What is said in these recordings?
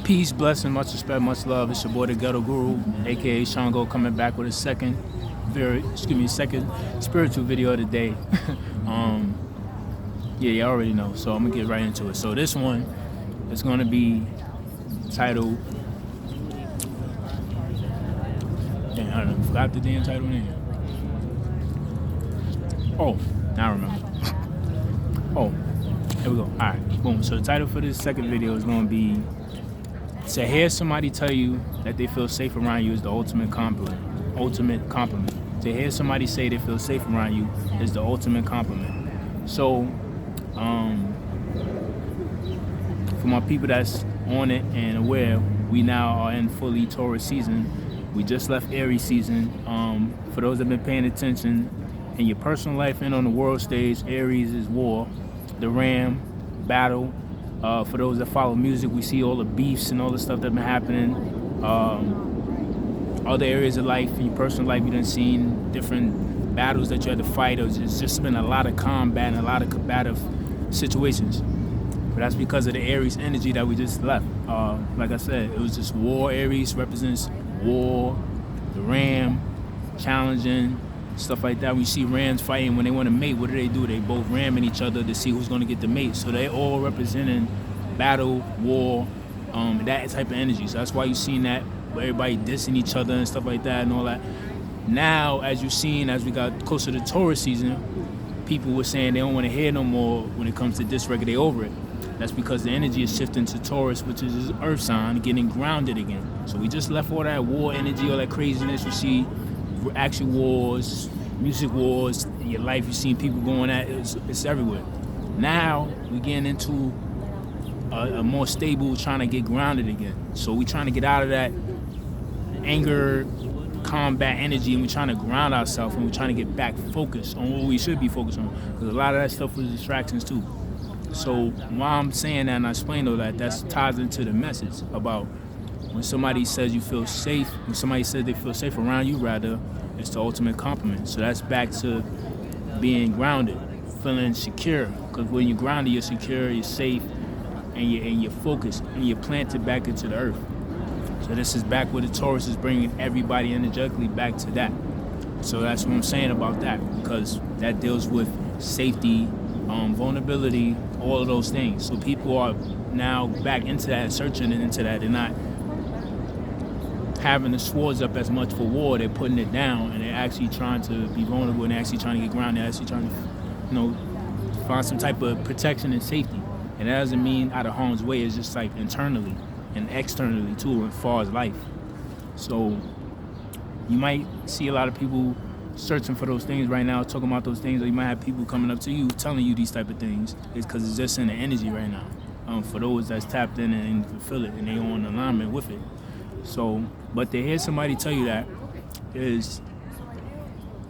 Peace, blessing, much respect, much love. It's your boy, the Ghetto Guru, aka Shango, coming back with a second spiritual video of the day. Yeah, you already know. So I'm gonna get right into it. So this one is gonna be titled. Dang, I don't know, forgot the damn title name. Oh, now I remember. Oh, here we go. All right, boom. So the title for this second video is gonna be. To hear somebody tell you that they feel safe around you is the ultimate compliment. To hear somebody say they feel safe around you is the ultimate compliment. So, for my people that's on it and aware, we now are in fully Taurus season. We just left Aries season. For those that have been paying attention, in your personal life and on the world stage, Aries is war, the ram, battle. For those that follow music, we see all the beefs and all the stuff that's been happening. Other areas of life, in your personal life, you done seen different battles that you had to fight. It's just been a lot of combat and a lot of combative situations. But that's because of the Aries energy that we just left. Like I said, it was just war. Aries represents war, the ram, challenging, stuff like that. We see rams fighting when they want to mate. What do? They both ramming each other to see who's going to get the mate. So they all representing battle, war, that type of energy. So that's why you've seen that, everybody dissing each other and stuff like that and all that. Now, as you've seen, as we got closer to Taurus season, people were saying they don't want to hear no more when it comes to diss record. They over it. That's because the energy is shifting to Taurus, which is his earth sign, getting grounded again. So we just left all that war energy, all that craziness. You see action wars, music wars in your life. You've seen people going at it. It's everywhere. Now we're getting into a more stable, trying to get grounded again. So we're trying to get out of that anger, combat energy, and we're trying to ground ourselves, and we're trying to get back focused on what we should be focused on, because a lot of that stuff was distractions too. So while I'm saying that and I explain all that, that ties into the message about when somebody says you feel safe, when somebody says they feel safe around you, rather, it's the ultimate compliment. So that's back to being grounded, feeling secure. Because when you're grounded, you're secure, you're safe, and you're focused, and you're planted back into the earth. So this is back where the Taurus is bringing everybody energetically back to that. So that's what I'm saying about that, because that deals with safety, vulnerability, all of those things. So people are now back into that, searching into that. They're not having the swords up as much for war. They're putting it down, and they're actually trying to be vulnerable, and they're actually trying to get grounded. They're actually trying to, find some type of protection and safety. And that doesn't mean out of harm's way. It's just like internally and externally too, as far as life. So you might see a lot of people searching for those things right now, talking about those things, or you might have people coming up to you telling you these type of things. It's because it's just in the energy right now. For those that's tapped in and feel it, and they on alignment with it. So, but to hear somebody tell you that is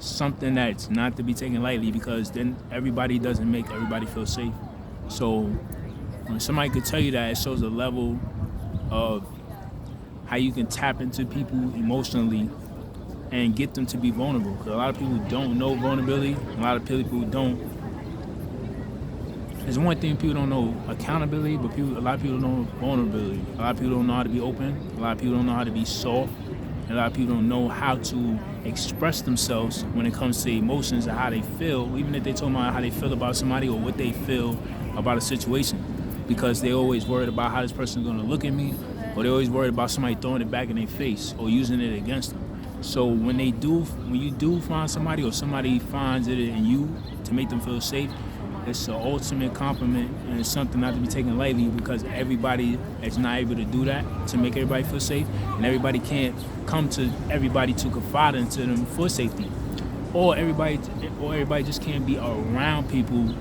something that's not to be taken lightly, because then everybody doesn't make everybody feel safe. So when somebody could tell you that, it shows a level of how you can tap into people emotionally and get them to be vulnerable. Because a lot of people don't know vulnerability. A lot of people don't. There's one thing people don't know: accountability. But a lot of people don't know vulnerability. A lot of people don't know how to be open. A lot of people don't know how to be soft. And a lot of people don't know how to express themselves when it comes to emotions and how they feel, even if they talk about how they feel about somebody or what they feel about a situation. Because they're always worried about how this person's going to look at me, or they're always worried about somebody throwing it back in their face or using it against them. So when you do find somebody, or somebody finds it in you to make them feel safe, it's an ultimate compliment, and it's something not to be taken lightly, because everybody is not able to do that to make everybody feel safe, and everybody can't come to everybody to confide into them for safety, or everybody just can't be around people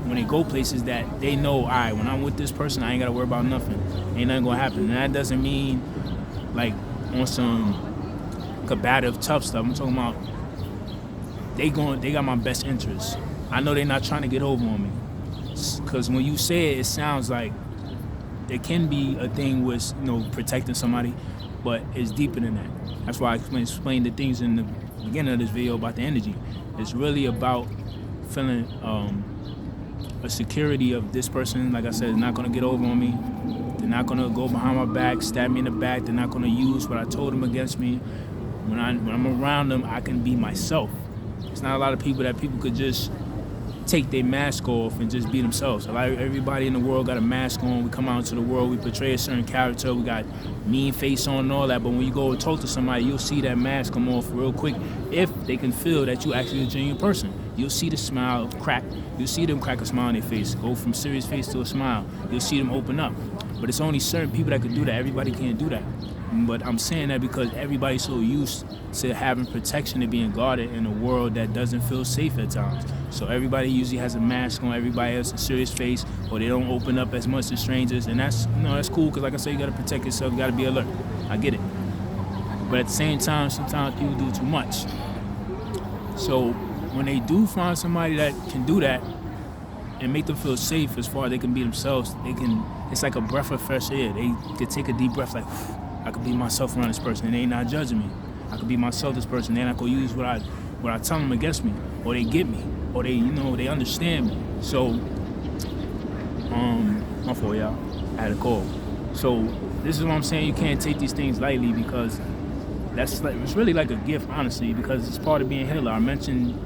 when they go places that they know, all right, when I'm with this person, I ain't gotta worry about nothing, ain't nothing gonna happen. And that doesn't mean like on some combative tough stuff. I'm talking about they got my best interests. I know they're not trying to get over on me, because when you say it, it sounds like there can be a thing with protecting somebody, but it's deeper than that. That's why I explained the things in the beginning of this video about the energy. It's really about feeling a security of this person, like I said, is not going to get over on me. They're not gonna go behind my back, stab me in the back. They're not gonna use what I told them against me. When I'm around them, I can be myself. It's not a lot of people that people could just take their mask off and just be themselves. Everybody in the world got a mask on. We come out into the world, we portray a certain character, we got mean face on and all that, but when you go and talk to somebody, you'll see that mask come off real quick if they can feel that you actually a genuine person. You'll see the smile crack. You'll see them crack a smile on their face, go from serious face to a smile. You'll see them open up. But it's only certain people that can do that. Everybody can't do that. But I'm saying that because everybody's so used to having protection and being guarded in a world that doesn't feel safe at times. So everybody usually has a mask on, everybody has a serious face, or they don't open up as much to strangers, and that's cool because like I said, you gotta protect yourself, you gotta be alert. I get it. But at the same time, sometimes people do too much. So when they do find somebody that can do that and make them feel safe as far as they can be themselves, it's like a breath of fresh air. They could take a deep breath like, I could be myself around this person and they ain't not judging me. I could be myself this person, they're not gonna use what I tell them against me, or they get me, or they understand me. So, my fault, y'all. I had a call. So this is what I'm saying. You can't take these things lightly because it's really like a gift, honestly, because it's part of being a healer. I mentioned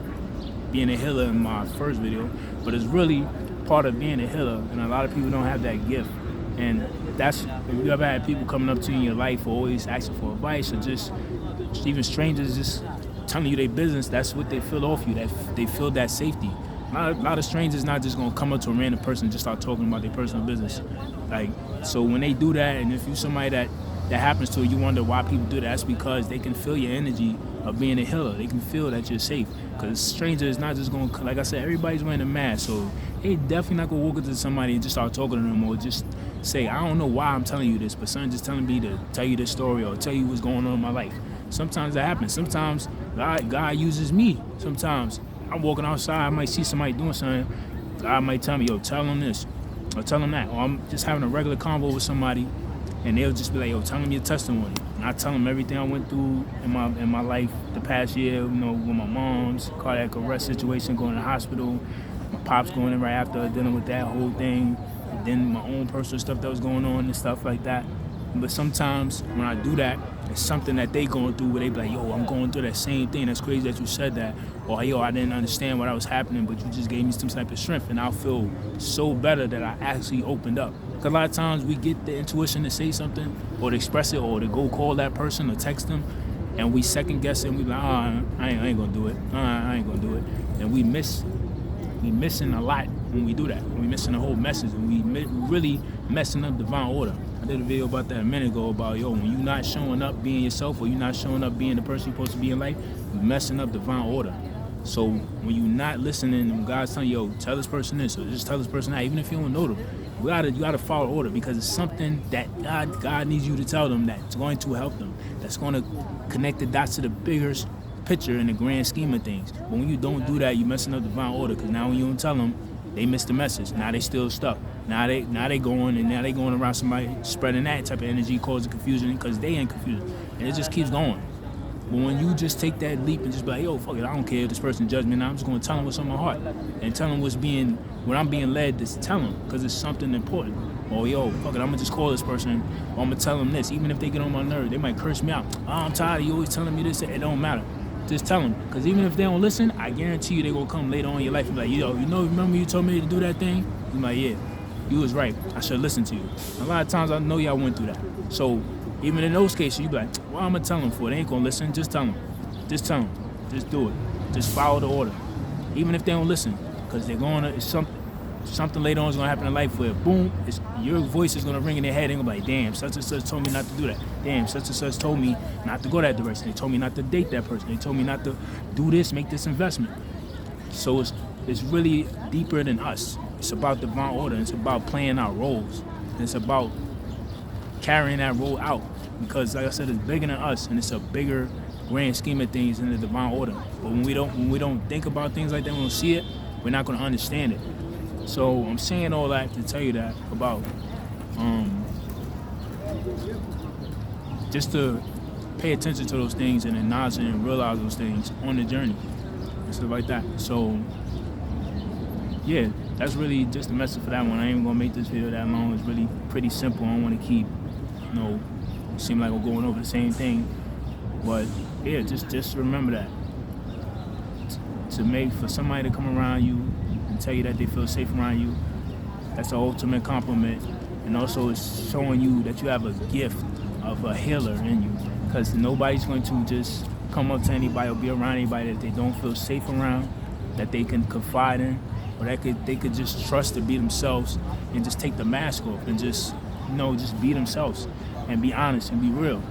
being a healer in my first video, but it's really part of being a healer, and a lot of people don't have that gift. And that's, if you ever had people coming up to you in your life or always asking for advice, or just even strangers just telling you their business, that's what they feel off you, that they feel that safety. A lot of strangers not just gonna come up to a random person and just start talking about their personal business. Like, so when they do that, and if you're somebody that happens to, you wonder why people do that. That's because they can feel your energy of being a healer. They can feel that you're safe. Because a stranger is not just going to, like I said, everybody's wearing a mask. So they definitely not going to walk up to somebody and just start talking to them, or just say, I don't know why I'm telling you this, but someone just telling me to tell you this story or tell you what's going on in my life. Sometimes that happens. Sometimes God uses me. Sometimes I'm walking outside, I might see somebody doing something. God might tell me, yo, tell them this or tell them that. Or I'm just having a regular convo with somebody, and they'll just be like, yo, tell them your testimony. And I tell them everything I went through in my life the past year, with my mom's cardiac arrest situation, going to the hospital, my pops going in right after, dealing with that whole thing, and then my own personal stuff that was going on and stuff like that. But sometimes when I do that, it's something that they going through where they be like, yo, I'm going through that same thing. That's crazy that you said that. Or, yo, I didn't understand what was happening, but you just gave me some type of strength, and I'll feel so better that I actually opened up. Because a lot of times we get the intuition to say something or to express it or to go call that person or text them, and we second guess it, and we be like, I ain't going to do it. I ain't going to do it. And we missing a lot when we do that. We missing the whole message, and we really messing up divine order. I did a video about that a minute ago about, yo, when you're not showing up being yourself, or you're not showing up being the person you're supposed to be in life, you're messing up divine order. So when you're not listening, when God's telling you, yo, tell this person this, or just tell this person that, even if you don't know them, you gotta follow order, because it's something that God needs you to tell them that's going to help them, that's going to connect the dots to the bigger picture in the grand scheme of things. But when you don't do that, you're messing up divine order, because now when you don't tell them, they miss the message. Now they still stuck. Now they going around somebody spreading that type of energy, causing confusion, because they in confusion, and it just keeps going. But when you just take that leap and just be like, yo, fuck it, I don't care if this person judges me now. I'm just going to tell them what's on my heart, and tell them what I'm being led to tell them, because it's something important. Or, yo, fuck it, I'm going to just call this person, or I'm going to tell them this. Even if they get on my nerves, they might curse me out. Oh, I'm tired of you always telling me this. It don't matter. Just tell them, because even if they don't listen, I guarantee you they're going to come later on in your life and be like, yo, remember you told me to do that thing? You're like, yeah, you was right. I should listen to you. A lot of times I know y'all went through that. So even in those cases, you be like, well, I'm going to tell them for it. They ain't going to listen. Just tell them. Just tell them. Just do it. Just follow the order. Even if they don't listen, because they're going to, something later on is going to happen in life where, boom, your voice is going to ring in their head, and they're going to be like, damn, such and such told me not to do that. Damn, such and such told me not to go that direction. They told me not to date that person. They told me not to do this, make this investment. So it's really deeper than us. It's about divine order. It's about playing our roles. And it's about carrying that role out, because, like I said, it's bigger than us, and it's a bigger grand scheme of things in the divine order. But when we don't think about things like that, when we don't see it, we're not going to understand it. So I'm saying all that to tell you that about just to pay attention to those things and acknowledge and realize those things on the journey and stuff like that. So yeah, that's really just the message for that one. I ain't gonna make this video that long. It's really pretty simple. I don't want to keep, seem like we're going over the same thing. But yeah, just remember that. To make for somebody to come around you and tell you that they feel safe around you, that's the ultimate compliment. And also it's showing you that you have a gift of a healer in you. Because nobody's going to just come up to anybody or be around anybody that they don't feel safe around, that they can confide in, or that they could just trust to be themselves and just take the mask off and just be themselves and be honest and be real.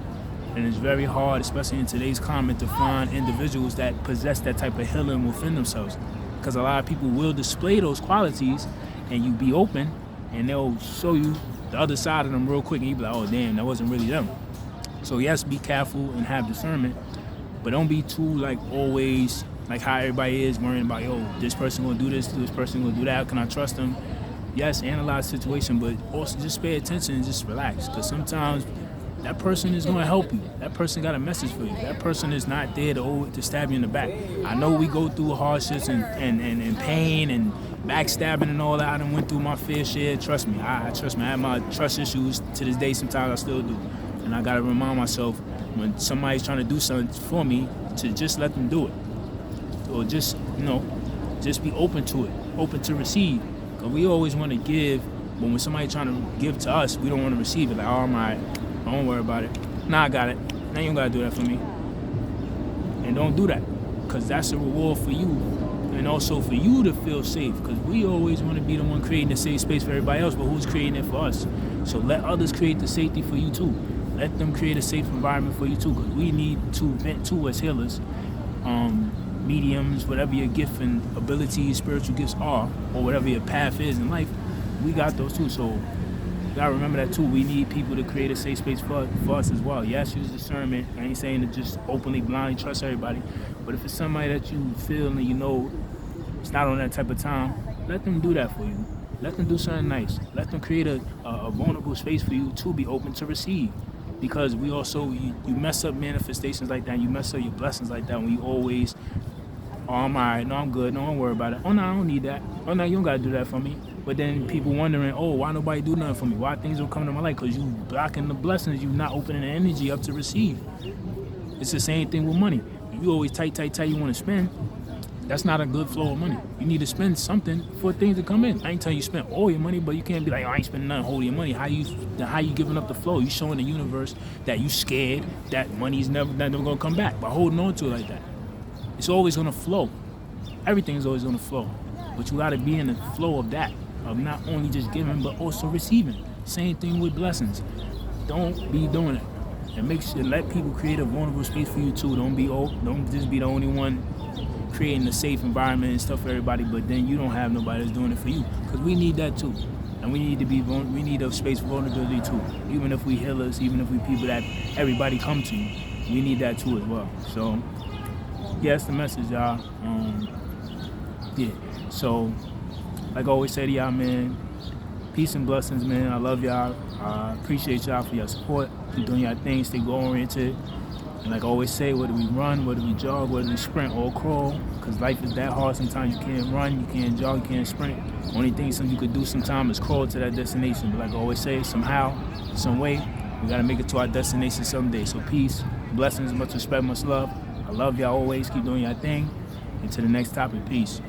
And it's very hard, especially in today's climate, to find individuals that possess that type of healing within themselves. Because a lot of people will display those qualities and you be open and they'll show you the other side of them real quick and you be like, oh damn, that wasn't really them. So yes, be careful and have discernment, but don't be too always like how everybody is worrying about, this person gonna do this person gonna do that, can I trust them? Yes, analyze the situation, but also just pay attention and just relax, because sometimes that person is gonna help you. That person got a message for you. That person is not there to stab you in the back. I know we go through hardships and pain and backstabbing and all that. I done went through my fair share. Trust me, I have my trust issues to this day. Sometimes I still do. And I gotta remind myself when somebody's trying to do something for me to just let them do it. Or just be open to it, open to receive. Because we always want to give, but when somebody's trying to give to us, we don't want to receive it. Like, oh, I'm all right, don't worry about it. Nah, I got it. Now you don't gotta do that for me. And don't do that, because that's a reward for you. And also for you to feel safe, because we always want to be the one creating a safe space for everybody else, but who's creating it for us? So let others create the safety for you too. Let them create a safe environment for you too, because we need to vent too as healers, mediums, whatever your gift and abilities, spiritual gifts are, or whatever your path is in life, we got those too. So you gotta remember that too. We need people to create a safe space for us as well. Yes, use discernment. I ain't saying to just openly, blindly trust everybody, but if it's somebody that you feel and it's not on that type of time, let them do that for you. Let them do something nice. Let them create a vulnerable space for you to be open to receive. Because we also, you mess up manifestations like that, you mess up your blessings like that when you always, oh, I'm all right, no, I'm good, no, don't worry about it. Oh, no, I don't need that. Oh, no, you don't got to do that for me. But then people wondering, oh, why nobody do nothing for me? Why things don't come to my life? Because you blocking the blessings, you not opening the energy up to receive. It's the same thing with money. If you always tight, you want to spend, that's not a good flow of money. You need to spend something for things to come in. I ain't telling you spend all your money, but you can't be like, I ain't spending nothing, hold your money. How you giving up the flow? You showing the universe that you scared that money's never gonna come back by holding on to it like that. It's always gonna flow. Everything is always gonna flow. But you gotta be in the flow of that, of not only just giving, but also receiving. Same thing with blessings. Don't be doing it. And let people create a vulnerable space for you too. Don't just be the only one creating a safe environment and stuff for everybody, but then you don't have nobody that's doing it for you, because we need that too. And we need a space for vulnerability too. Even if we healers, even if we people that everybody come to, we need that too as well. So yeah, that's the message, y'all. Yeah, so like I always say to y'all, man, peace and blessings, man. I love y'all. I appreciate y'all for your support. Keep doing your thing, stay goal-oriented. And like I always say, whether we run, whether we jog, whether we sprint or crawl, because life is that hard. Sometimes you can't run, you can't jog, you can't sprint. Only thing you could do sometimes is crawl to that destination. But like I always say, somehow, some way, we got to make it to our destination someday. So peace, blessings, much respect, much love. I love y'all always. Keep doing your thing. And to the next topic, peace.